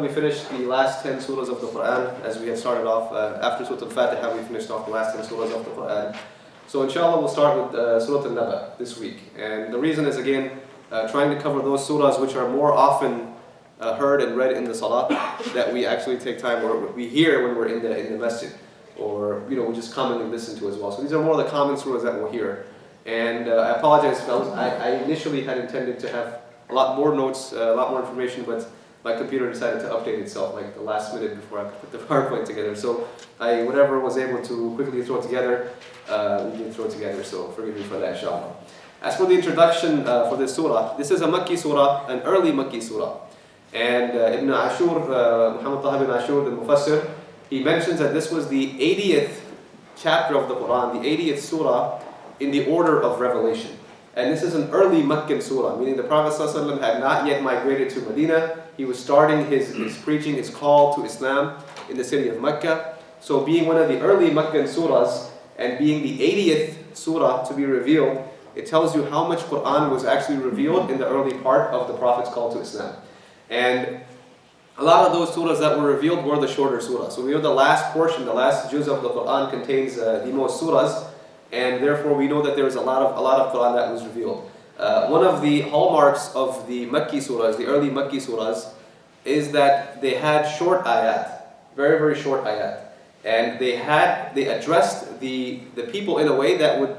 we finished the last 10 surahs of the Quran, as we had started off after Surah Al-Fatiha. We finished off the last 10 surahs of the Quran. So inshallah we'll start with Surah Al-Naba this week. And the reason is again, trying to cover those surahs which are more often heard and read in the salah, that we actually take time, or we hear when we're in the masjid, or we just commonly listen to as well. So these are more of the common surahs that we'll hear. And I apologize, fellas. I initially had intended to have a lot more notes, a lot more information, but my computer decided to update itself like the last minute before I put the PowerPoint together. So whatever was able to quickly throw together, we did throw together. So forgive me for that, inshallah. As for the introduction for this surah, this is a Makki surah, an early Makki surah. And Ibn Ashur, Muhammad Taha ibn Ashur, the Mufassir, he mentions that this was the 80th chapter of the Quran, the 80th surah in the order of revelation. And this is an early Meccan surah, meaning the Prophet ﷺ had not yet migrated to Medina. He was starting his preaching, his call to Islam in the city of Mecca. So being one of the early Meccan surahs and being the 80th surah to be revealed, it tells you how much Quran was actually revealed in the early part of the Prophet's call to Islam. And a lot of those surahs that were revealed were the shorter surahs. So we know the last portion, the last juz of the Quran contains the most surahs, and therefore we know that there was a lot of Quran that was revealed. One of the hallmarks of the Makki surahs, the early Makki surahs, is that they had short ayat, very, very short ayat. And they addressed the people in a way that would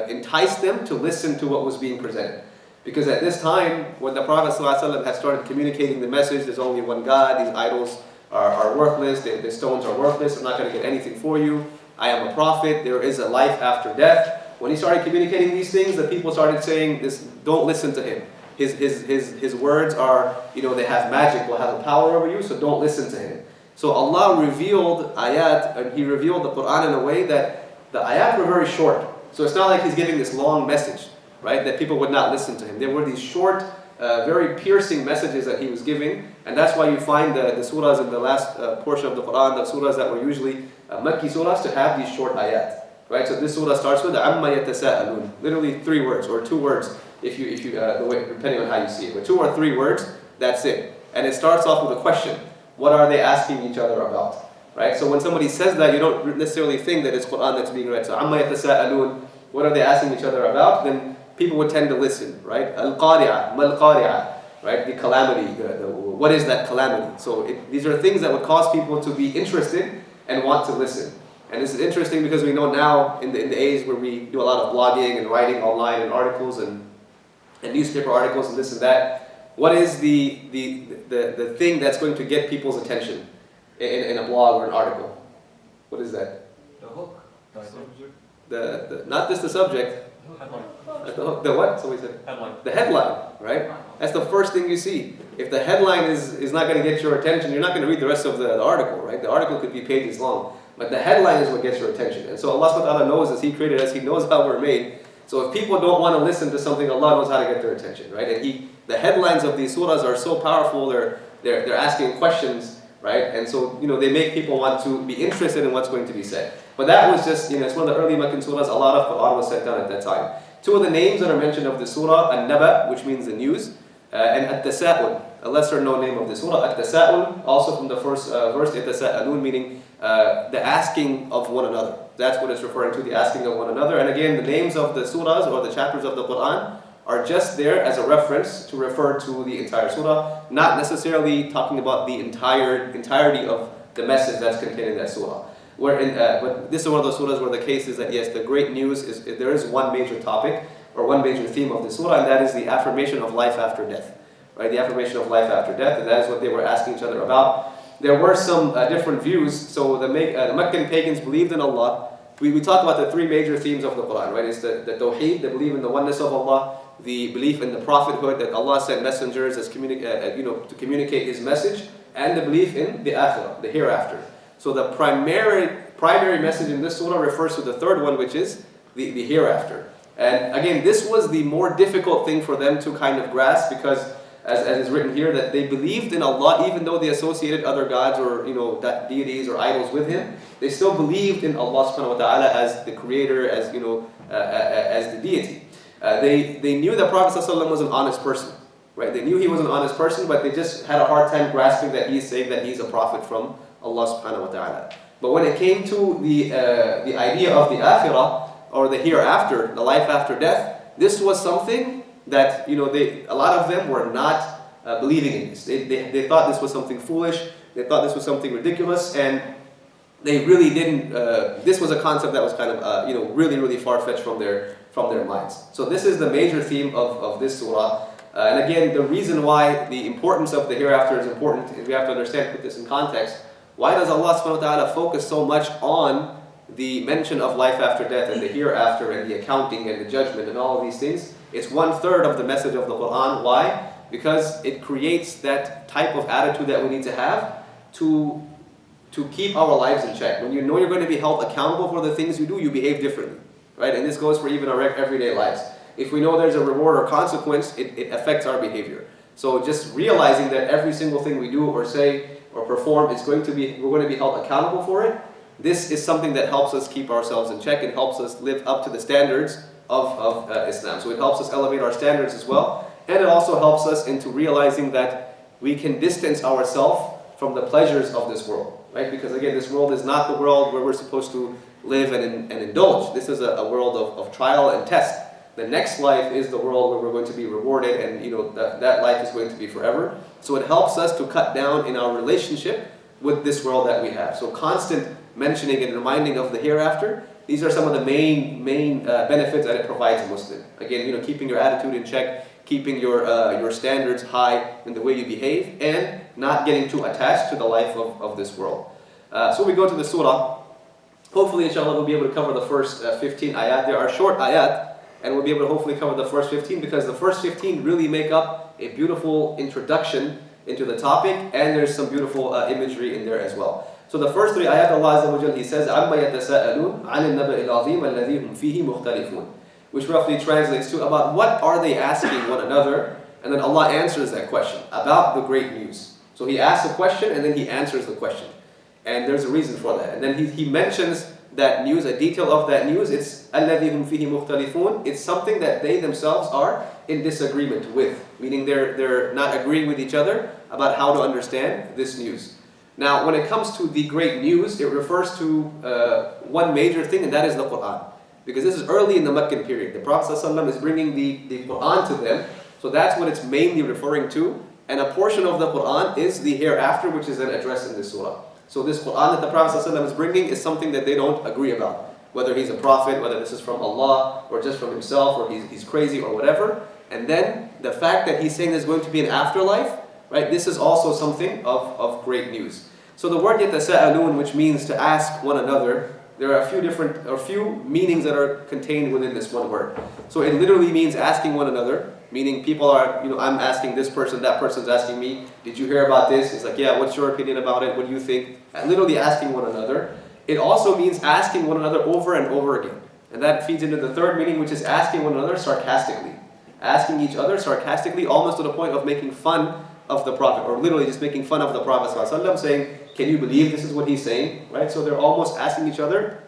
entice them to listen to what was being presented. Because at this time, when the Prophet ﷺ had started communicating the message, there's only one God, these idols are worthless, the stones are worthless, I'm not going to get anything for you, I am a prophet, there is a life after death. When he started communicating these things, the people started saying, don't listen to him. His words are, they have magic, will have a power over you, so don't listen to him. So Allah revealed ayat, and He revealed the Quran in a way that the ayat were very short. So it's not like He's giving this long message, right, that people would not listen to Him. There were these short, very piercing messages that He was giving, and that's why you find the surahs in the last portion of the Quran, the surahs that were usually Makki surahs, to have these short ayat. Right, so this surah starts with Amma yatasa'alun, literally 3 words or 2 words, if you depending on how you see it, but 2 or 3 words, that's it. And it starts off with a question: what are they asking each other about? Right, so when somebody says that, you don't necessarily think that it's Quran that's being read. So Amma yatasa'alun, what are they asking each other about? Then people would tend to listen. Right, al-qari'ah, mal-qari'ah, right, the calamity. What is that calamity? So these are things that would cause people to be interested and want to listen. And this is interesting because we know now in the age where we do a lot of blogging and writing online and articles and newspaper articles and this and that, what is the thing that's going to get people's attention in a blog or an article? What is that? The hook. The subject. The not just the subject. Headline. The what? Somebody said. Headline. The headline, right? That's the first thing you see. If the headline is not going to get your attention, you're not going to read the rest of the article, right? The article could be pages long. But the headline is what gets your attention. And so Allah subhanahu wa ta'ala knows as He created us, He knows how we're made. So if people don't want to listen to something, Allah knows how to get their attention, right? And the headlines of these surahs are so powerful, they're asking questions, right? And so, they make people want to be interested in what's going to be said. But that was just, it's one of the early Meccan surahs. A lot of Quran was sent down at that time. 2 of the names that are mentioned of the surah, Al-Naba, which means the news, and At-Tasa'ul, a lesser known name of the surah. At-Tasa'ul, also from the first verse, Yatasa'alun, meaning the asking of one another. That's what it's referring to, the asking of one another. And again, the names of the surahs or the chapters of the Quran are just there as a reference to refer to the entire surah, not necessarily talking about the entirety of the message that's contained in that surah. But this is one of those surahs where the case is that yes, the great news is there is one major topic or one major theme of the surah, and that is the affirmation of life after death. Right, the affirmation of life after death, and that is what they were asking each other about. There were some different views. So the Meccan pagans believed in Allah. We talk about the 3 major themes of the Quran, right? It's the Tawheed, the belief in the oneness of Allah, the belief in the prophethood, that Allah sent messengers as to communicate His message, and the belief in the Akhirah, the hereafter. So the primary message in this surah refers to the 3rd one, which is the hereafter. And again, this was the more difficult thing for them to kind of grasp, because as is written here, that they believed in Allah even though they associated other gods or deities or idols with Him. They still believed in Allah subhanahu wa ta'ala as the creator, as as the deity. They knew that Prophet ﷺ was an honest person. right? They knew he was an honest person, but they just had a hard time grasping that he's saying that he's a prophet from Allah subhanahu wa ta'ala. But when it came to the idea of the akhirah, or the hereafter, the life after death, this was something that, a lot of them were not believing in this. They thought this was something foolish, they thought this was something ridiculous, and they really didn't, this was a concept that was kind of, really, really far-fetched from their minds. So this is the major theme of this surah. And again, the reason why the importance of the hereafter is important is we have to understand, put this in context. Why does Allah subhanahu wa ta'ala focus so much on the mention of life after death and the hereafter and the accounting and the judgment and all of these things? It's 1/3 of the message of the Quran. Why? Because it creates that type of attitude that we need to have to keep our lives in check. When you know you're going to be held accountable for the things you do, you behave differently, right? And this goes for even our everyday lives. If we know there's a reward or consequence, it affects our behavior. So just realizing that every single thing we do or say or perform we're going to be held accountable for it. This is something that helps us keep ourselves in check and helps us live up to the standards of Islam. So it helps us elevate our standards as well. And it also helps us into realizing that we can distance ourselves from the pleasures of this world, right? Because again, this world is not the world where we're supposed to live and indulge. This is a world of trial and test. The next life is the world where we're going to be rewarded, and that life is going to be forever. So it helps us to cut down in our relationship with this world that we have. So constant mentioning and reminding of the hereafter, these are some of the main benefits that it provides a Muslim. Again, keeping your attitude in check, keeping your standards high in the way you behave, and not getting too attached to the life of this world. So we go to the surah. Hopefully, inshallah, we'll be able to cover the first 15 ayat. There are short ayat, and we'll be able to hopefully cover the first 15 because the first 15 really make up a beautiful introduction into the topic, and there's some beautiful imagery in there as well. So the first 3 ayat, Allah Azza wa Jal, He says, عَمَّ يَتَسَاءَلُونَ عَنِ النَّبَإِ الْعَظِيمِ الَّذِي هُمْ فِيهِ مُخْتَلِفُونَ, which roughly translates to about what are they asking one another, and then Allah answers that question about the great news. So He asks a question and then He answers the question, and there's a reason for that. And then He mentions that news, a detail of that news. It's الَّذِي هُمْ فِيهِ مُخْتَلِفُونَ. It's something that they themselves are in disagreement with, meaning they're not agreeing with each other about how to understand this news. Now, when it comes to the great news, it refers to one major thing, and that is the Quran. Because this is early in the Meccan period. The Prophet ﷺ is bringing the Quran to them, so that's what it's mainly referring to. And a portion of the Quran is the hereafter, which is then addressed in this surah. So this Quran that the Prophet ﷺ is bringing is something that they don't agree about. Whether he's a prophet, whether this is from Allah, or just from himself, or he's crazy, or whatever. And then the fact that he's saying there's going to be an afterlife, right? This is also something of great news. So the word يَتَسَاءَلُونَ, which means to ask one another, there are a few meanings that are contained within this one word. So it literally means asking one another, meaning people are, I'm asking this person, that person's asking me, did you hear about this? It's like, yeah, what's your opinion about it? What do you think? And literally asking one another. It also means asking one another over and over again. And that feeds into the third meaning, which is asking one another sarcastically. Asking each other sarcastically, almost to the point of making fun of the Prophet, or literally just making fun of the Prophet ﷺ, saying, can you believe this is what he's saying? Right? So they're almost asking each other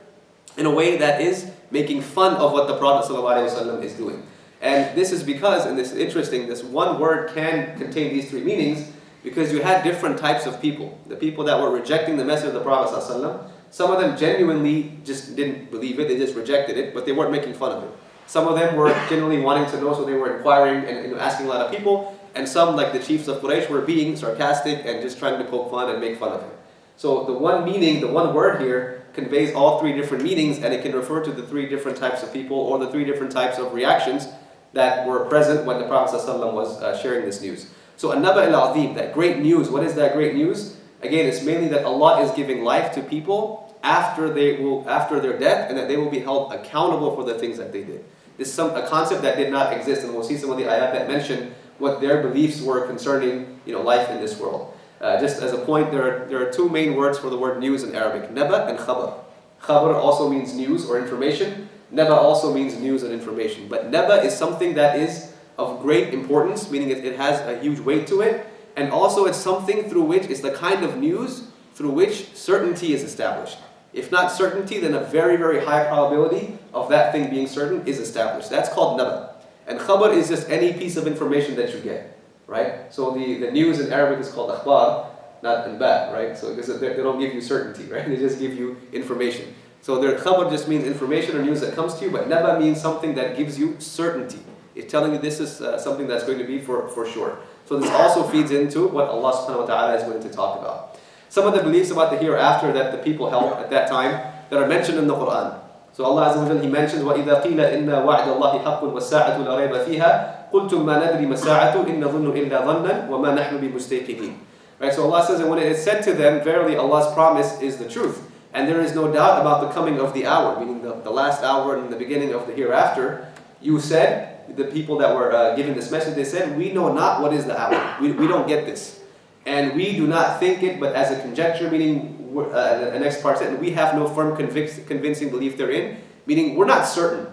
in a way that is making fun of what the Prophet ﷺ is doing. And this is because, and this is interesting, this one word can contain these 3 meanings, because you had different types of people. The people that were rejecting the message of the Prophet ﷺ, some of them genuinely just didn't believe it, they just rejected it, but they weren't making fun of it. Some of them were genuinely wanting to know, so they were inquiring and asking a lot of people. And some, like the chiefs of Quraysh, were being sarcastic and just trying to poke fun and make fun of him. So the one meaning, the one word here, conveys all 3 different meanings, and it can refer to the 3 different types of people or the 3 different types of reactions that were present when the Prophet ﷺ was sharing this news. So Al-Naba al-Azim, that great news. What is that great news? Again, it's mainly that Allah is giving life to people after their death, and that they will be held accountable for the things that they did. This is a concept that did not exist, and we'll see some of the ayat that mention what their beliefs were concerning life in this world. Just as a point, there are 2 main words for the word news in Arabic, Naba and Khabar. Khabar also means news or information. Naba also means news and information. But Naba is something that is of great importance, meaning it has a huge weight to it. And also it's something through which, it's the kind of news through which certainty is established. If not certainty, then a very, very high probability of that thing being certain is established. That's called Naba. And Khabar is just any piece of information that you get. right? So the news in Arabic is called akhbar, not anba, right? So because they don't give you certainty, right? They just give you information. So their khabar just means information or news that comes to you, but naba means something that gives you certainty. It's telling you this is something that's going to be for sure. So this also feeds into what Allah subhanahu wa ta'ala is going to talk about. Some of the beliefs about the hereafter that the people held at that time that are mentioned in the Quran. So Allah Azza wa Jalla, He mentions, وَإِذَا قِيلَ إِنَّ وَعْدَ اللَّهِ حَقٌّ وَالسَّاعَةُ لَا رَيْبَ فِيهَا قُلْتُمْ مَا نَدْرِي مَا السَّاعَةُ إِنْ نَظُنُّ إِلَّا ظَنًّا وَمَا نَحْنُ بِمُسْتَيْقِنِينَ. Right, so Allah says, and when it is said to them, verily Allah's promise is the truth, and there is no doubt about the coming of the hour, meaning the last hour and the beginning of the hereafter. You said, the people that were giving this message, they said, we know not what is the hour. We don't get this. And we do not think it, but as a conjecture, meaning, the next part said, we have no firm convincing belief therein, meaning we're not certain.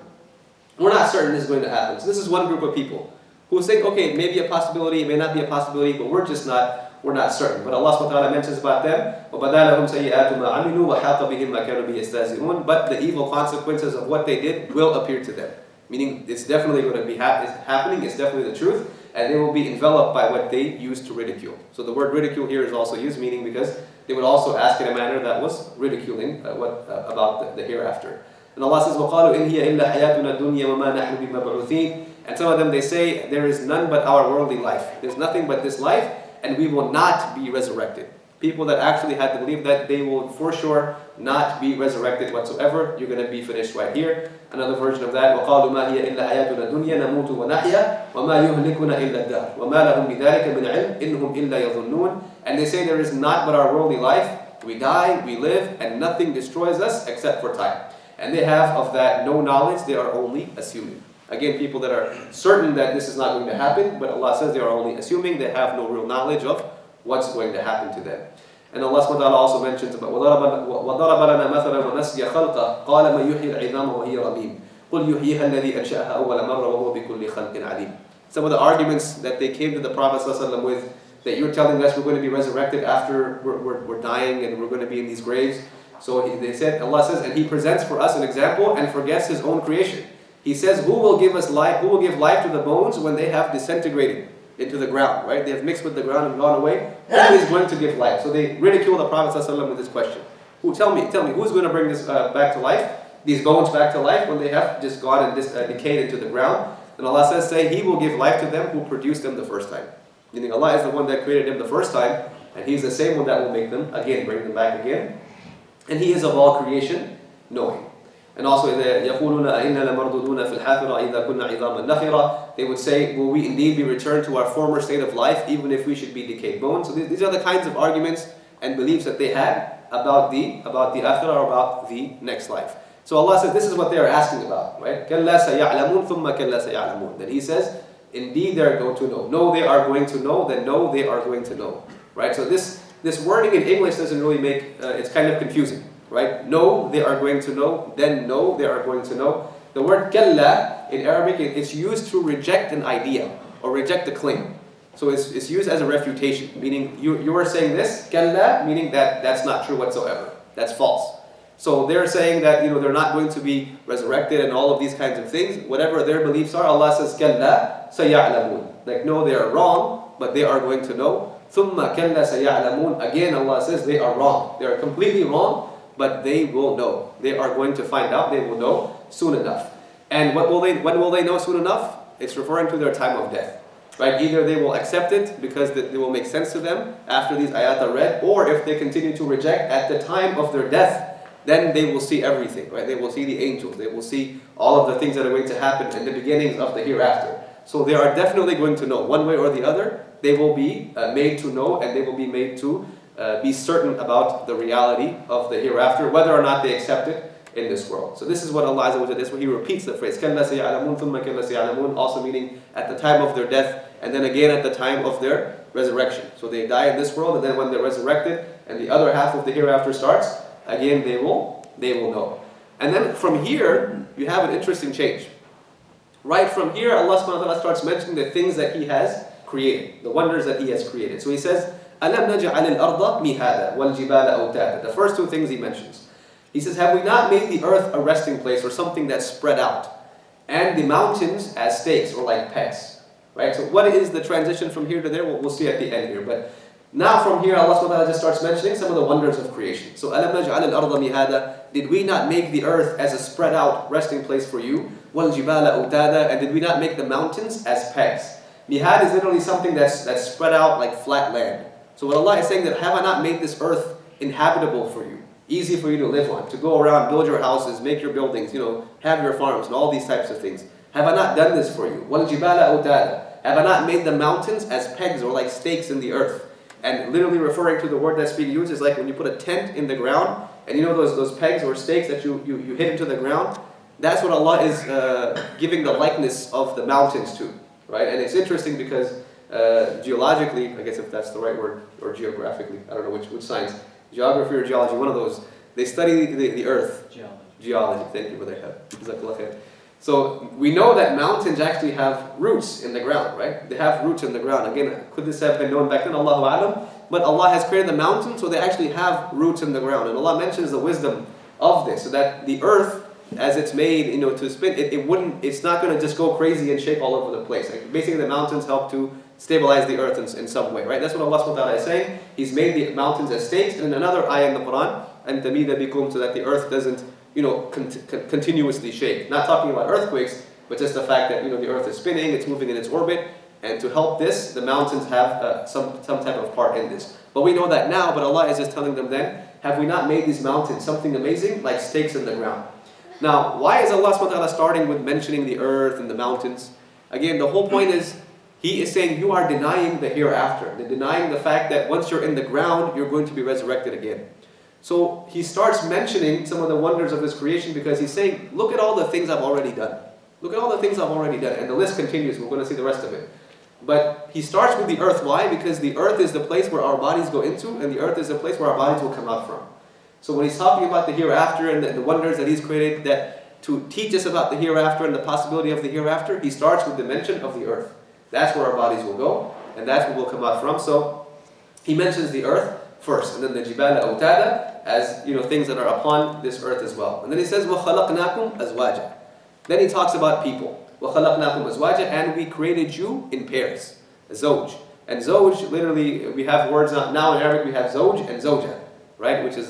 We're not certain this is going to happen. So this is one group of people who think, okay, maybe a possibility, it may not be a possibility, but we're not certain. But Allah subhanahu wa ta'ala mentions about them, وَبَدَا لَهُمْ سَيِّئَاتُ مَا عَمِلُوا وَحَاقَ بِهِمْ مَا كَانُوا بِهِ يَسْتَهْزِئُونَ. But the evil consequences of what they did will appear to them. Meaning it's definitely going to be happening, it's definitely the truth, and they will be enveloped by what they used to ridicule. So the word ridicule here is also used, meaning because they would also ask in a manner that was ridiculing about the hereafter. And Allah says, وَقَالُوا إِنْ هِيَ إِلَّا حَيَاتُنَا الدُّنْيَا وَمَا نَحْنُ بِمَبْعُوثِينَ. And some of them, they say, there is none but our worldly life. There's nothing but this life, and we will not be resurrected. People that actually had to believe that they will for sure not be resurrected whatsoever. You're going to be finished right here. Another version of that, وَقَالُوا مَا هِيَ إِلَّا حَيَاتُنَا الدُّنْيَا نَمُوتُ وَنَحْيَا وَمَا يُهْلِكُنَا إِلَّا الدَّهْرُ وَمَا لَهُمْ بِذَلِكَ مِنْ عِلْمٍ إِنْهُمْ إِلَّا يَظُنُّونَ. And they say there is not but our worldly life. We die, we live, and nothing destroys us except for time. And they have of that no knowledge, they are only assuming. Again, people that are certain that this is not going to happen, but Allah says they are only assuming, they have no real knowledge of what's going to happen to them. And Allah subhanahu wa ta'ala also mentions about وَضَرَبَ لَنَا مَثَلًا وَنَسْيَ خَلْقَهُ قَالَ مَنْ يُحْيِي الْعِظَامَ وَهِيَ رَمِيمٌ قُلْ يُحْيِيهَا الَّذِي أَنْشَأَهَا أَوَّلَ مَرَّةٍ وَهُوَ بِكُلِّ خَلْقٍ عَلِيمٌ. Some of the arguments that they came to the Prophet ﷺ with, that you're telling us we're going to be resurrected after we're dying and we're going to be in these graves. So they said, Allah says, and He presents for us an example and forgets His own creation. He says, who will give us life? Who will give life to the bones when they have disintegrated into the ground, right? They have mixed with the ground and gone away. Who is going to give life? So they ridicule the Prophet ﷺ with this question. Tell me, who's going to bring this back to life? These bones back to life when they have just gone and decayed into the ground? And Allah says, say, He will give life to them who produced them the first time. Meaning Allah is the one that created them the first time, and He's the same one that will make them again, bring them back again. And He is of all creation knowing. And also, يَقُولُونَ أَإِنَّا لَمَرْدُودُونَ فِي الْحَافِرَةِ إِذَا كُنَّا عِظَامًا نَخِرًا. They would say, will we indeed be returned to our former state of life, even if we should be decayed bones? So these are the kinds of arguments and beliefs that they had about the akhirah, or about the next life. So Allah says, this is what they are asking about, right? كَلَّا سَيَعْلَمُونَ ثُمَّ كَلَّا سَيَعْلَمُونَ. Then He says, indeed they are going to know. No, they are going to know, then no, they are going to know. Right? So this wording in English doesn't really make, it's kind of confusing. Right? No, they are going to know, then no, they are going to know. The word kalla in Arabic, it's used to reject an idea or reject a claim. So it's used as a refutation, meaning you are saying this, kalla, meaning that's not true whatsoever. That's false. So they're saying that they're not going to be resurrected and all of these kinds of things. Whatever their beliefs are, Allah says kalla saya'lamun. Like no, they are wrong, but they are going to know. Thumma kalla saya'lamun. Again, Allah says they are wrong. They are completely wrong. But they will know. They are going to find out. They will know soon enough. And when will they know soon enough? It's referring to their time of death. Right? Either they will accept it because it will make sense to them after these ayat are read, or if they continue to reject at the time of their death, then they will see everything. Right? They will see the angels. They will see all of the things that are going to happen in the beginnings of the hereafter. So they are definitely going to know. One way or the other, they will be made to know, and they will be made to be certain about the reality of the hereafter, whether or not they accept it in this world. So this is what Allah Azza wa Jalla, this is where He repeats the phrase, كَلَّا سَيَعْلَمُونَ ثُمَّ كَلَّا سَيَعْلَمُونَ, also meaning at the time of their death, and then again at the time of their resurrection. So they die in this world, and then when they're resurrected, and the other half of the hereafter starts, again they will know. And then from here, you have an interesting change. Right from here, Allah subhanahu wa ta'ala starts mentioning the things that He has created, the wonders that He has created. So He says, أَلَمْ نَجْعَلِ الْأَرْضَ مِهَادًا وَالْجِبَالَ أَوْتَادًا. The first two things He mentions. He says, have we not made the earth a resting place, or something that's spread out, and the mountains as stakes, or like pegs? right? So what is the transition from here to there? We'll see at the end here. But now from here, Allah subhanahu wa ta'ala just starts mentioning some of the wonders of creation. So أَلَمْ نَجْعَلِ الْأَرْضَ مِهَادًا, did we not make the earth as a spread out resting place for you? وَالْجِبَالَ أَوْتَادًا, and did we not make the mountains as pegs? Mihad is literally something that's spread out like flat land. So what Allah is saying that, have I not made this earth inhabitable for you? Easy for you to live on, to go around, build your houses, make your buildings, have your farms and all these types of things. Have I not done this for you? وَالْجِبَالَ أَوْتَادًا, have I not made the mountains as pegs or like stakes in the earth? And literally referring to the word that's being used is like when you put a tent in the ground, and those pegs or stakes that you hit into the ground. That's what Allah is giving the likeness of the mountains to, right? And it's interesting because geologically, I guess if that's the right word, or geographically, I don't know which science, geography or geology, one of those, they study the earth. Geology, thank you for that. So we know that mountains actually have roots in the ground, right? They have roots in the ground. Again, could this have been known back then? Allahu A'lam. But Allah has created the mountains, so they actually have roots in the ground. And Allah mentions the wisdom of this, so that the earth, as it's made, to spin, it's not going to just go crazy and shake all over the place. Like basically, the mountains help to stabilize the earth in some way, right? That's what Allah subhanahu wa ta'ala is saying. He's made the mountains as stakes. And in another ayah in the Quran, and tamida bikum, so that the earth doesn't, continuously shake. Not talking about earthquakes, but just the fact that the earth is spinning, it's moving in its orbit, and to help this, the mountains have some type of part in this. But we know that now. But Allah is just telling them then, have we not made these mountains something amazing, like stakes in the ground? Now, why is Allah subhanahu wa ta'ala starting with mentioning the earth and the mountains? Again, the whole point is, He is saying you are denying the hereafter. They're denying the fact that once you're in the ground, you're going to be resurrected again. So He starts mentioning some of the wonders of His creation because He's saying, look at all the things I've already done. Look at all the things I've already done. And the list continues. We're going to see the rest of it. But He starts with the earth. Why? Because the earth is the place where our bodies go into, and the earth is the place where our bodies will come out from. So when He's talking about the hereafter and the wonders that He's created that to teach us about the hereafter and the possibility of the hereafter, He starts with the mention of the earth. That's where our bodies will go, and that's where we'll come out from. So He mentions the earth first, and then the jibala awtada as things that are upon this earth as well. And then He says وَخَلَقْنَاكُمْ أَزْوَاجًا. Then He talks about people. وَخَلَقْنَاكُمْ أَزْوَاجًا, and we created you in pairs. Zawj. And zawj, literally, we have words now in Arabic, we have zawj and zawja, right? Which is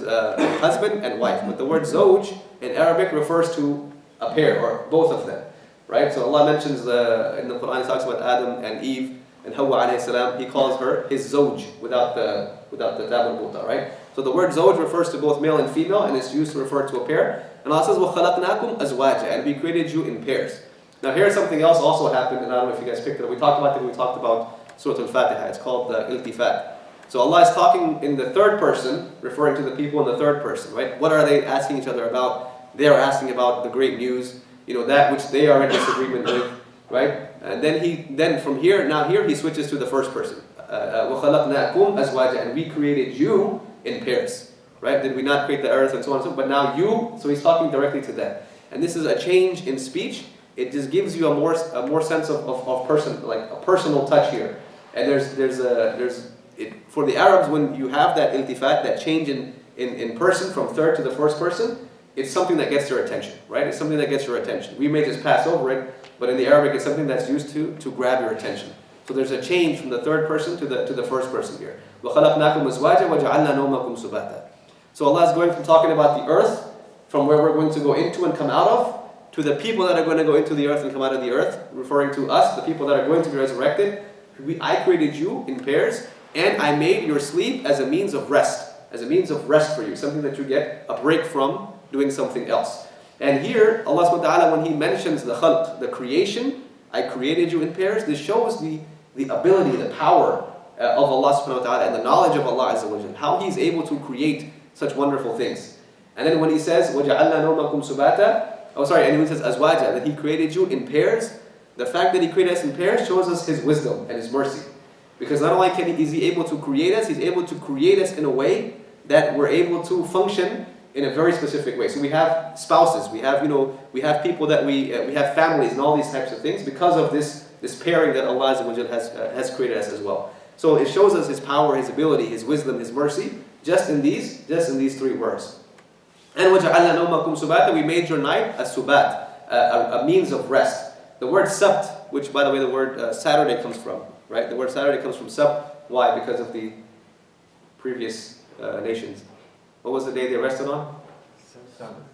husband and wife. But the word zawj in Arabic refers to a pair, or both of them, right? So Allah mentions in the Quran, He talks about Adam and Eve and Hawa alayhi salam. He calls her his zawj without the tab al-buta, right? So the word zawj refers to both male and female, and it's used to refer to a pair. And Allah says, وَخَلَقْنَاكُمْ أَزْوَاجًا, and we created you in pairs. Now here's something else also happened, and I don't know if you guys picked it up. We talked about it when we talked about Surah Al-Fatiha. It's called the iltifat. So Allah is talking in the third person, referring to the people in the third person, right? What are they asking each other about? They are asking about the great news, that which they are in disagreement with, right? And then from here, here He switches to the first person. وَخَلَقْنَاكُمْ أَزْوَاجًا, and we created you in pairs, right? Did we not create the earth and so on and so on? But now you, so He's talking directly to them. And this is a change in speech. It just gives you a more sense of person, like a personal touch here. And for the Arabs, when you have that iltifat, that change in person from third to the first person, it's something that gets their attention, right? It's something that gets your attention. We may just pass over it, but in the Arabic, it's something that's used to grab your attention. So there's a change from the third person to the first person here. وَخَلَقْنَاكُمْ أَزْوَاجًا وَجَعَلْنَا نَوْمَكُمْ سُبَاتًا. So Allah is going from talking about the earth, from where we're going to go into and come out of, to the people that are going to go into the earth and come out of the earth, referring to us, the people that are going to be resurrected. I created you in pairs, and I made your sleep as a means of rest for you, something that you get a break from doing something else. And here, Allah subhanahu wa ta'ala, when He mentions the khalq, the creation, I created you in pairs, this shows the ability, the power of Allah subhanahu wa ta'ala, and the knowledge of Allah azza wa jalla, how He's able to create such wonderful things. And then when He says, وَجَعَلْنَا نَوْمَكُمْ سُبَاتًا, and when He says azwaja, that He created you in pairs, the fact that He created us in pairs shows us His wisdom and His mercy. Because not only is He able to create us, He's able to create us in a way that we're able to function in a very specific way. So we have spouses, we have people that we have families and all these types of things because of this pairing that Allah Azza wa Jal has created us as well. So it shows us His power, His ability, His wisdom, His mercy, just in these three words. And وَجَعَلْنَا نَوْمَكُمْ سُبَاتًا, we made your night a subat, a means of rest. The word Sabt, which by the way the word Saturday comes from, right? The word Saturday comes from Sabt. Why? Because of the previous nations. What was the day they rested on?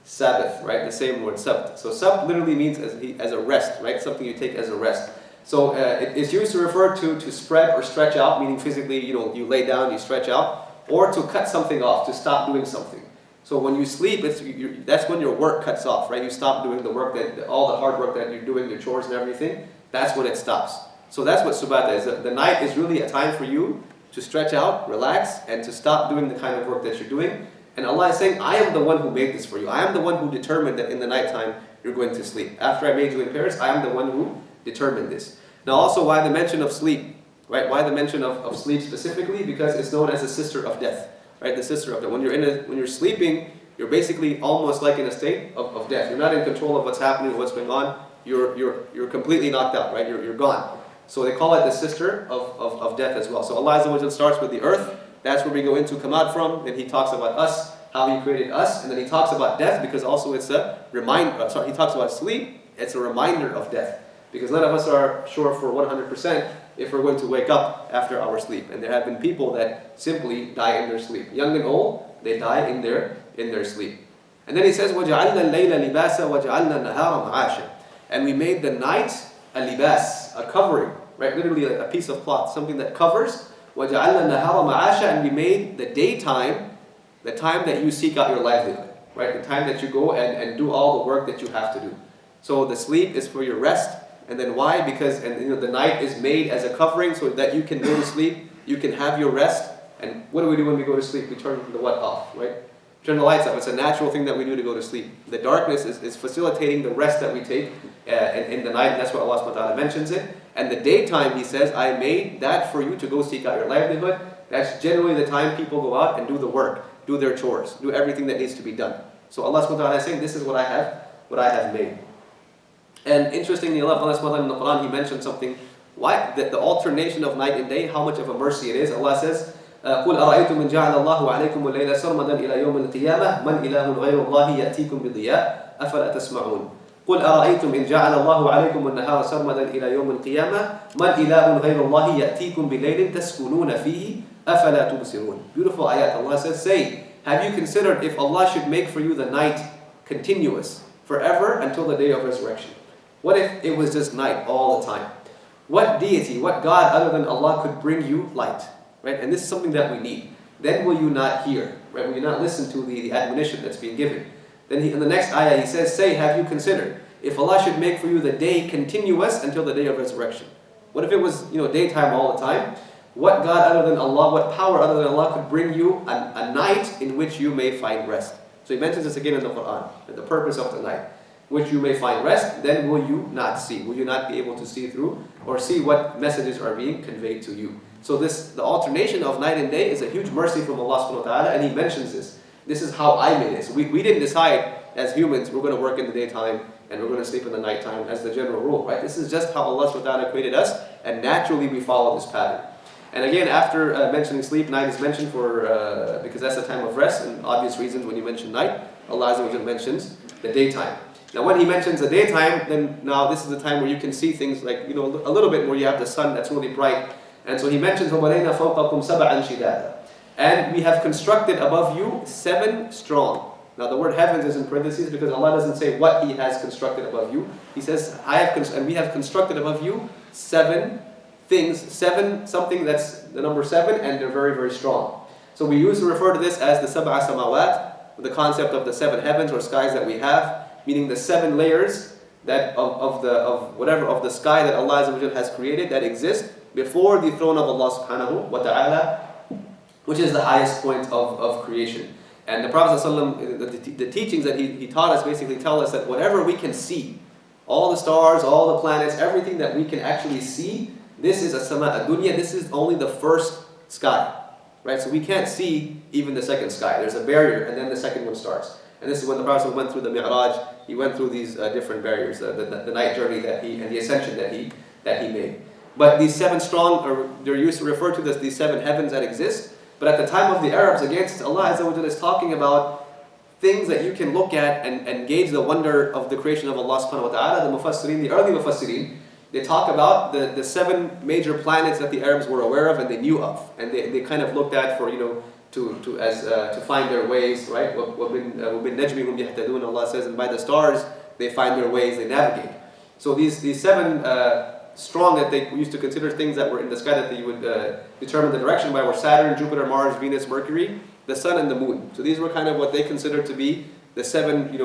Sabbath, right? The same word, Sabt. So Sabt literally means as a rest, right? Something you take as a rest. So it's used to refer to spread or stretch out, meaning physically, you lay down, you stretch out, or to cut something off, to stop doing something. So when you sleep, that's when your work cuts off, right? You stop doing the work, all the hard work that you're doing, your chores and everything, that's when it stops. So that's what Subata is. The night is really a time for you to stretch out, relax, and to stop doing the kind of work that you're doing. And Allah is saying, I am the one who made this for you. I am the one who determined that in the nighttime you're going to sleep. After I made you in pairs, I am the one who determined this. Now also, why the mention of sleep? Right? Why the mention of sleep specifically? Because it's known as the sister of death. Right? The sister of death. When you're sleeping, you're basically almost like in a state of death. You're not in control of what's happening, what's going on. You're completely knocked out, right? You're gone. So they call it the sister of death as well. So Allah Azza wa Jalla starts with the earth. That's where we go into come out from. Then He talks about us, how He created us, and then He talks about death because also it's a reminder. He talks about sleep. It's a reminder of death because none of us are sure for 100% if we're going to wake up after our sleep. And there have been people that simply die in their sleep, young and old. They die in their sleep. And then He says, وَجَعَلْنَا اللَّيْلَ لِبَاسًا وَجَعَلْنَا النَّهَارَ مَعَاشًا. And we made the night a libas, a covering, right? Literally a piece of cloth, something that covers. وَجَعَلْنَا النَّهَارَ مَعَاشًا. And we made the daytime, the time that you seek out your livelihood, right? The time that you go and do all the work that you have to do. So the sleep is for your rest. And then why? Because the night is made as a covering so that you can go to sleep, you can have your rest. And what do we do when we go to sleep? We turn the what off, right? Turn the lights off. It's a natural thing that we do to go to sleep. The darkness is facilitating the rest that we take in the night. And that's what Allah subhanahu wa ta'ala mentions it. And the daytime, He says, I made that for you to go seek out your livelihood. That's generally the time people go out and do the work, do their chores, do everything that needs to be done. So Allah subhanahu wa ta'ala is saying, this is what I have made. And interestingly enough, Allah subhanahu wa ta'ala in the Quran, He mentioned something, why the alternation of night and day, how much of a mercy it is. Allah says, قُلْ أَرَأَيْتُمْ مِنْ جَعَلَ اللَّهُ عَلَيْكُمُ اللَّيْلَ سَرْمَدًا إِلَى يَوْمِ الْقِيَامَةِ مَنْ إِلَهٌ غَيْرُ اللَّهِ يَأْتِيكُمْ بِضِيَاءٍ أَفَلَا تَسْمَعُونَ قُلْ أَرَأَيْتُمْ إِنْ جَعَلَ اللَّهُ عَلَيْكُمُ النَّهَارَ سَرْمَدًا إِلَى يَوْمِ الْقِيَامَةِ مَنْ إِلَهٌ غَيْرُ اللَّهِ يَأْتِيكُمْ بِلَيْلٍ تَسْكُنُونَ فِيهِ أَفَلَا تُبْصِرُونَ. Beautiful ayat. Allah says, say, have you considered if Allah should make for you the night continuous, forever until the day of resurrection? What if it was just night all the time? What deity, what God other than Allah could bring you light? Right? And this is something that we need. Then will you not hear? Right? Will you not listen to the admonition that's being given? Then in the next ayah He says, say, have you considered if Allah should make for you the day continuous until the day of resurrection? What if it was daytime all the time? What God other than Allah, what power other than Allah could bring you a night in which you may find rest? So He mentions this again in the Quran, the purpose of the night, which you may find rest. Then will you not see? Will you not be able to see through or see what messages are being conveyed to you? So the alternation of night and day is a huge mercy from Allah subhanahu wa ta'ala, and He mentions this. This is how I made it. So we didn't decide as humans we're going to work in the daytime and we're going to sleep in the nighttime as the general rule, right? This is just how Allah subhanahu wa ta'ala created us, and naturally we follow this pattern. And again, after mentioning sleep, night is mentioned because that's the time of rest, and obvious reasons when you mention night, Allah Azza wa Jalla mentions the daytime. Now when He mentions the daytime, then now this is the time where you can see things like, a little bit more. You have the sun that's really bright. And so He mentions, وَبَنَيْنَا فَوْقَكُمْ سَبْعًا شِدَادًا. And we have constructed above you 7 strong. Now the word heavens is in parentheses because Allah doesn't say what He has constructed above you. He says, and we have constructed above you 7 things, 7, something that's the number 7, and they're very, very strong. So we used to refer to this as the sab'a samawat, the concept of the 7 heavens or skies that we have, meaning the 7 layers that of the sky that Allah Azza wa Jalla has created that exist before the throne of Allah subhanahu wa ta'ala, which is the highest point of creation. And the Prophet ﷺ, the teachings that he taught us basically tell us that whatever we can see, all the stars, all the planets, everything that we can actually see, this is a sama ad-dunya, this is only the first sky. Right? So we can't see even the second sky. There's a barrier and then the second one starts. And this is when the Prophet went through the Mi'raj, he went through these different barriers, the night journey and the ascension that he made. But these 7 strong, they're used to refer to as these 7 heavens that exist. But at the time of the Arabs, again, since Allah Azza wa Jalla is talking about things that you can look at and gauge the wonder of the creation of Allah subhanahu wa ta'ala. The Mufassirin, the early Mufassirin, they talk about the 7 major planets that the Arabs were aware of and they knew of. And they kind of looked at for, to find their ways, right? وَبِالنَّجْمِ هُمْ يَهْتَدُونَ, Allah says, and by the stars they find their ways, they navigate. So these 7 strong that they used to consider things that were in the sky that they would determine the direction by were Saturn, Jupiter, Mars, Venus, Mercury, the Sun, and the Moon. So these were kind of what they considered to be the 7,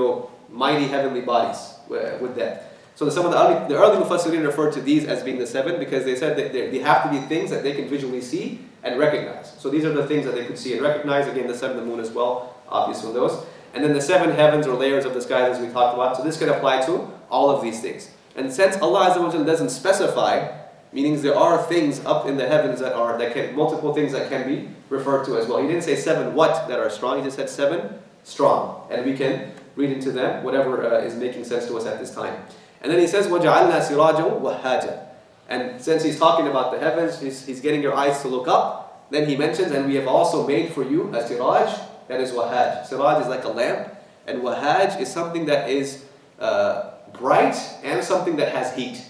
mighty heavenly bodies with that. So some of the early Mufassirin referred to these as being the 7 because they said that they have to be things that they can visually see and recognize. So these are the things that they could see and recognize. Again, the sun and the moon as well, obvious from those. And then the 7 heavens or layers of the skies as we talked about. So this could apply to all of these things. And since Allah Azza wa Jalla doesn't specify, meaning there are things up in the heavens multiple things that can be referred to as well. He didn't say 7 what that are strong, he just said 7 strong. And we can read into them whatever is making sense to us at this time. And then he says, وَجَعَلْنَا سِرَاجًا وَهَّاجًا. And since he's talking about the heavens, he's getting your eyes to look up. Then he mentions, and we have also made for you a siraj, that is wahaj. Siraj is like a lamp, and wahaj is something that is bright and something that has heat.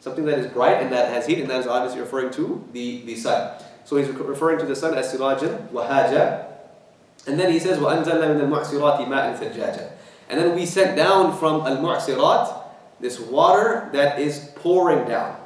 Something that is bright and that has heat, and that is obviously referring to the sun. So he's referring to the sun as sirajan wahaja. And then he says, وَأَنزَلْنَا مِنَ الْمُعْصِرَاتِ مَاءً ثَجَّاجًا. And then we sent down from al-mu'sirat, this water that is pouring down.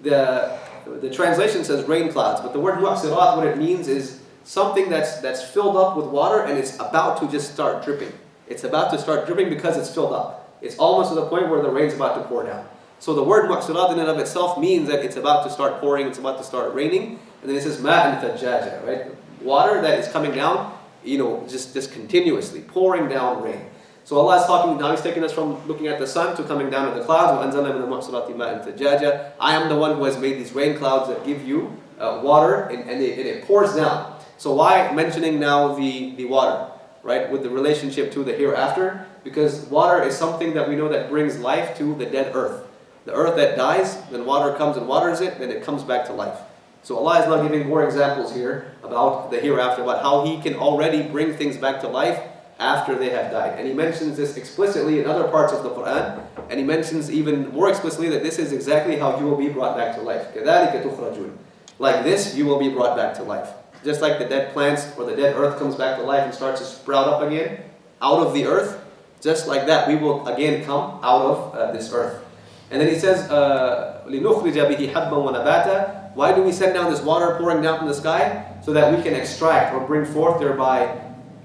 The translation says rain clouds, but the word mu'sirat, what it means is something that's filled up with water and it's about to just start dripping. It's about to start dripping because it's filled up. It's almost to the point where the rain's about to pour down. So the word mu'sirat in and of itself means that it's about to start pouring, it's about to start raining. And then it says ma'an thajjaja, right? Water that is coming down, just continuously pouring down rain. So Allah is talking, now He's taking us from looking at the sun to coming down at the clouds. وَأَنزَلْنَا مِنَ الْمُعْصِرَاتِ مَاءً ثَجَّاجًا. I am the one who has made these rain clouds that give you water and it pours down. So why mentioning now the water, right, with the relationship to the hereafter? Because water is something that we know that brings life to the dead earth. The earth that dies, then water comes and waters it, then it comes back to life. So Allah is now giving more examples here about the hereafter, about how He can already bring things back to life after they have died. And He mentions this explicitly in other parts of the Quran, and He mentions even more explicitly that this is exactly how you will be brought back to life. كَذَلِكَ تُخْرَجُونَ. Like this, you will be brought back to life. Just like the dead plants or the dead earth comes back to life and starts to sprout up again out of the earth, just like that, we will again come out of this earth. And then He says, لِنُخْرِجَ بِهِ حَبًّا وَنَبَاتًا. Why do we send down this water pouring down from the sky? So that we can extract or bring forth thereby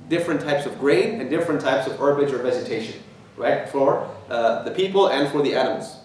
different types of grain and different types of herbage or vegetation, right? For the people and for the animals.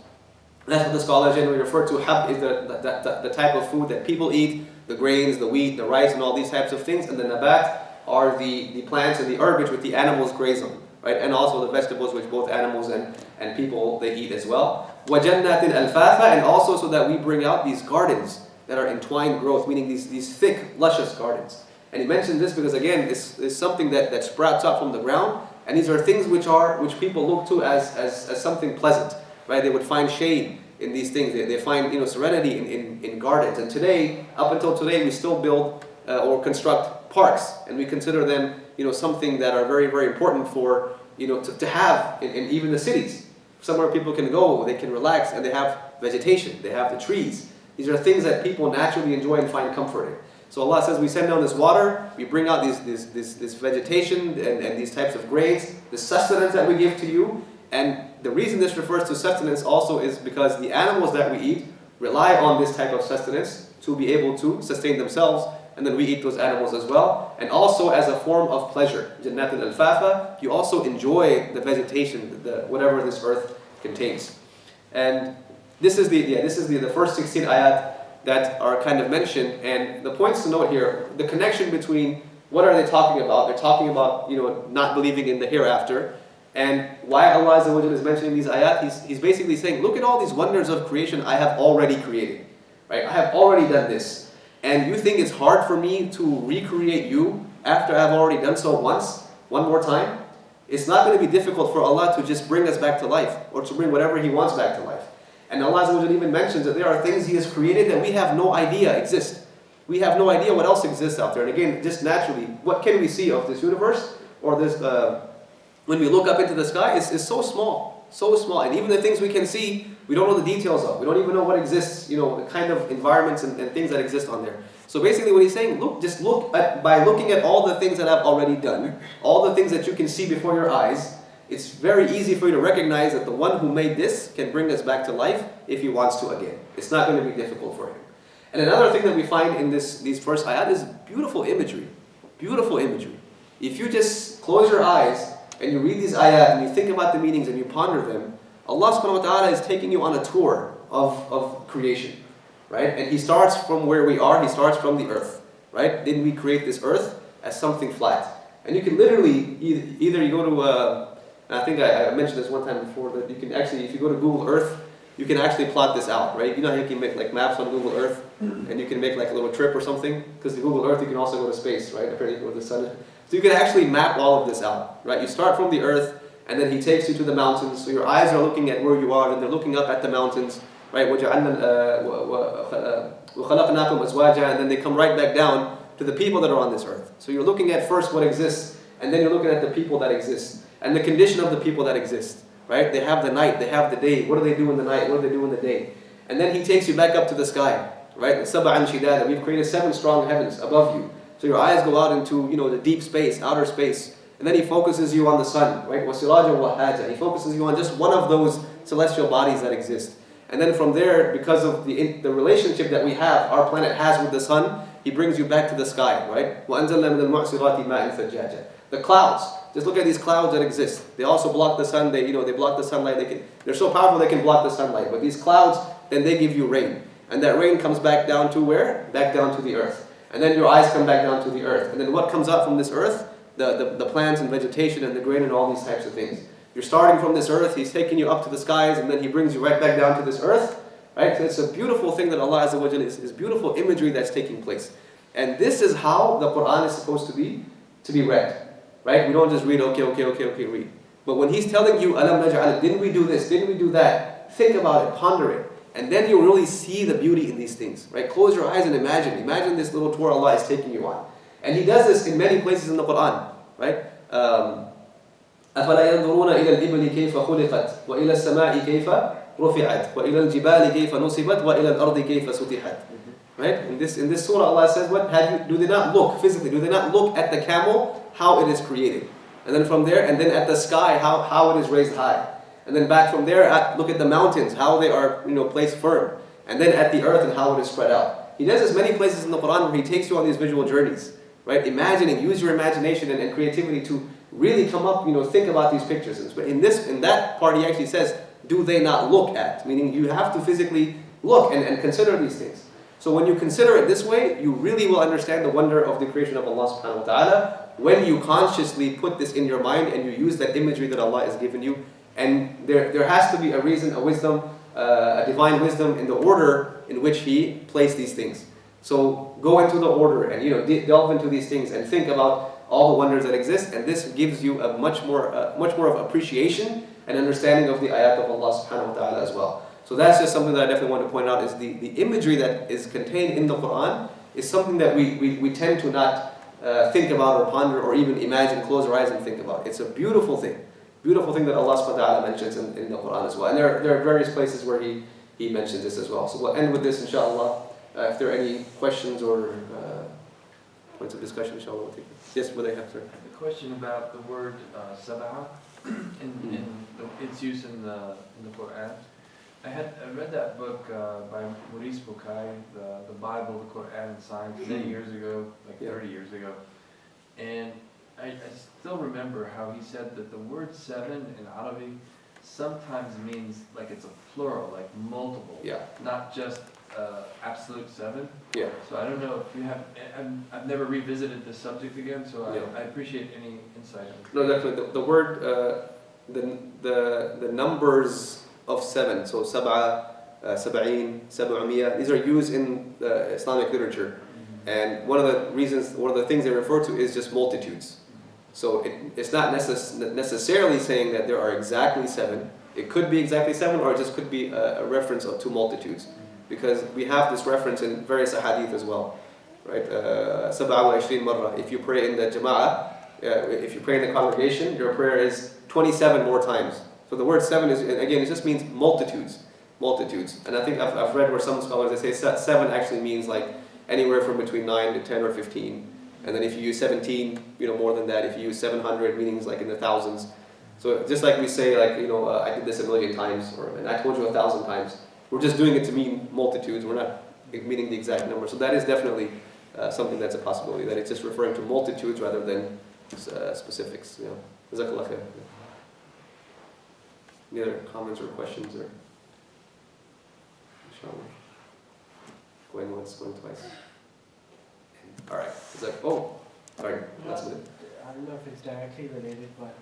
That's what the scholars generally refer to. Hab is the type of food that people eat, the grains, the wheat, the rice, and all these types of things. And the nabat are the plants and the herbage which the animals graze on, right? And also the vegetables which both animals and people, they eat as well. وَجَنَّاتٍ أَلْفَافًا. And also so that we bring out these gardens that are entwined growth, meaning these thick, luscious gardens. And he mentioned this because again, this is something that sprouts up from the ground, and these are things which people look to as something pleasant, right? They would find shade in these things. They find serenity in gardens. And today, up until today, we still build or construct parks, and we consider them something that are very, very important for to have in even the cities. Somewhere people can go, they can relax, and they have vegetation. They have the trees. These are things that people naturally enjoy and find comfort in. So Allah says we send down this water, we bring out this vegetation and these types of grains, the sustenance that we give to you. And the reason this refers to sustenance also is because the animals that we eat rely on this type of sustenance to be able to sustain themselves, and then we eat those animals as well. And also as a form of pleasure, Jannat al-Alfafa, you also enjoy the vegetation, whatever this earth contains. And this is the first 16 ayat that are kind of mentioned. And the points to note here, the connection between what are they talking about? They're talking about not believing in the hereafter. And why Allah Azza wa Jalla is mentioning these ayat, He's basically saying, look at all these wonders of creation I have already created. Right? I have already done this. And you think it's hard for me to recreate you after I've already done so one more time? It's not going to be difficult for Allah to just bring us back to life, or to bring whatever He wants back to life. And Allah Azza wa Jalla even mentions that there are things He has created that we have no idea exist. We have no idea what else exists out there. And again, just naturally, what can we see of this universe or this when we look up into the sky, is so small, so small. And even the things we can see, we don't know the details of. We don't even know what exists, the kind of environments and things that exist on there. So basically what he's saying, by looking at all the things that I've already done, all the things that you can see before your eyes, it's very easy for you to recognize that the one who made this can bring us back to life if he wants to again. It's not going to be difficult for him. And another thing that we find in these first ayat is beautiful imagery. Beautiful imagery. If you just close your eyes and you read these ayat and you think about the meanings and you ponder them, Allah subhanahu wa ta'ala is taking you on a tour of creation. Right? And He starts from where we are, He starts from the earth. Right? Didn't we create this earth as something flat? And you can literally, either you go to, and I think I mentioned this one time before, that you can actually, if you go to Google Earth, you can actually plot this out, right? You know how you can make like maps on Google Earth, and you can make like a little trip or something? Because the Google Earth, you can also go to space, right? Apparently with the sun. So you can actually map all of this out, right? You start from the earth, and then He takes you to the mountains, so your eyes are looking at where you are, and they're looking up at the mountains, right? وَخَلَقْنَاكُمْ أَزْوَاجًا, and then they come right back down to the people that are on this earth. So you're looking at first what exists, and then you're looking at the people that exist, and the condition of the people that exist, right? They have the night, they have the day. What do they do in the night? What do they do in the day? And then He takes you back up to the sky, right? سَبْعًا شِدَادًا, we've created 7 strong heavens above you. So your eyes go out into, the deep space, outer space. And then He focuses you on the sun, right? وَسِرَاجًا وَهَاجًا, He focuses you on just one of those celestial bodies that exist. And then from there, because of the relationship that we have, our planet has with the sun, He brings you back to the sky, right? وَأَنزَلْنَا مِنَ الْمُعْصِرَاتِ مَاءً ثَجَّاجًا. The clouds, just look at these clouds that exist. They also block the sun. They block the sunlight. They're so powerful they can block the sunlight. But these clouds, then they give you rain, and that rain comes back down to where? Back down to the earth. And then your eyes come back down to the earth. And then what comes up from this earth? The plants and vegetation and the grain and all these types of things. You're starting from this earth. He's taking you up to the skies, and then He brings you right back down to this earth. Right? So it's a beautiful thing that Allah Azza wa Jalla is beautiful imagery that's taking place. And this is how the Quran is supposed to be read. Right? We don't just read, okay, read. But when He's telling you, Alam naj'al, didn't we do this? Didn't we do that? Think about it, ponder it. And then you'll really see the beauty in these things. Right? Close your eyes and imagine. Imagine this little tour Allah is taking you on. And He does this in many places in the Quran. Right? أَفَلَا يَنْظُرُونَ إِلَى الْإِبِلِ كَيْفَ خُلِقَتْ وَإِلَى السَّمَاءِ كَيْفَ رُفِعَتْ وَإِلَى الْجِبَالِ كَيْفَ نُصِبَتْ وَإِلَى الْأَرْضِ كَيْفَ سُطِحَتْ. Right? In this surah, Allah says, do they not look physically? Do they not look at the camel, how it is created? And then from there, and then at the sky, how it is raised high. And then back from there, look at the mountains, how they are placed firm. And then at the earth and how it is spread out. He does this many places in the Quran where He takes you on these visual journeys. Right? Imagining, use your imagination and creativity to really come up, think about these pictures. In that part, He actually says, do they not look at? Meaning you have to physically look and consider these things. So when you consider it this way, you really will understand the wonder of the creation of Allah subhanahu wa ta'ala when you consciously put this in your mind and you use that imagery that Allah has given you. And there has to be a reason, a wisdom, a divine wisdom in the order in which He placed these things. So go into the order and delve into these things and think about all the wonders that exist, and this gives you a much more of appreciation and understanding of the ayat of Allah subhanahu wa ta'ala as well. So that's just something that I definitely want to point out, is the imagery that is contained in the Quran is something that we tend to not think about or ponder or even imagine, close our eyes and think about. It's a beautiful thing that Allah subhanahu wa ta'ala mentions in the Quran as well. And there are various places where He mentions this as well. So we'll end with this, inshallah. If there are any questions or points of discussion, inshallah, we'll take them. Yes, what do they have, sir? A question about the word sab'a and its use in the Quran. I read that book by Maurice Bukai, the Bible, the Quran, and Science, many years ago, like 30 years ago. And I still remember how he said that the word 7 in Arabic sometimes means like it's a plural, like multiple, not just absolute 7. Yeah. So I don't know if you have. I've never revisited this subject again, so I appreciate any insight. No, definitely. The word, the numbers of 7. So sab'a, sab'een, sab'umiyah. These are used in Islamic literature, and one of the things they refer to is just multitudes. So it's not necessarily saying that there are exactly 7. It could be exactly 7, or it just could be a reference to multitudes. Because we have this reference in various hadith as well, right? 27 marra. If you pray in the jama'ah, if you pray in the congregation, your prayer is 27 more times. So the word 7 is, again, it just means multitudes. Multitudes. And I think I've read where some scholars, they say 7 actually means like anywhere from between 9 to 10 or 15. And then if you use 17, more than that. If you use 700, meanings like in the thousands. So just like we say, like, I did this 1,000,000 times, and I told you 1,000 times. We're just doing it to mean multitudes. We're not meaning the exact number. So that is definitely something that's a possibility, that it's just referring to multitudes rather than specifics. Jazakallah khair. Any other comments or questions? Or inshallah. Going once, going twice. All right. Sorry. Last minute. I don't know if it's directly related, but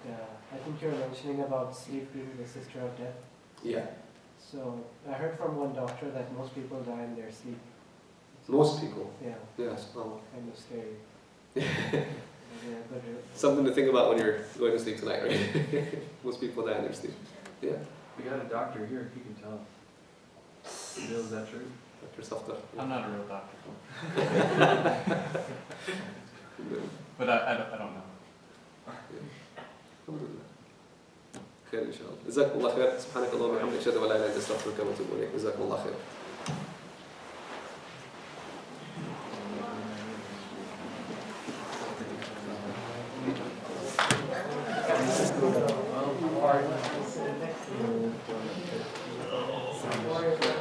I think you're mentioning about sleep being the sister of death. Yeah. So I heard from one doctor that most people die in their sleep. Most people. Yeah. Yes. Kind of scary. Yeah, but Something to think about when you're going to sleep tonight, right? Most people die in their sleep. Yeah. We got a doctor here, he can tell. Bill, is that true? Dr. Safdar. I'm not a real doctor. But I don't know. Alhamdulillah. خير إن شاء الله. جزاكم الله خير. سبحانك اللهم وبحمدك أشهد أن لا إله إلا أنت أستغفرك وأتوب إليك. جزاكم الله خير.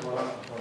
Well,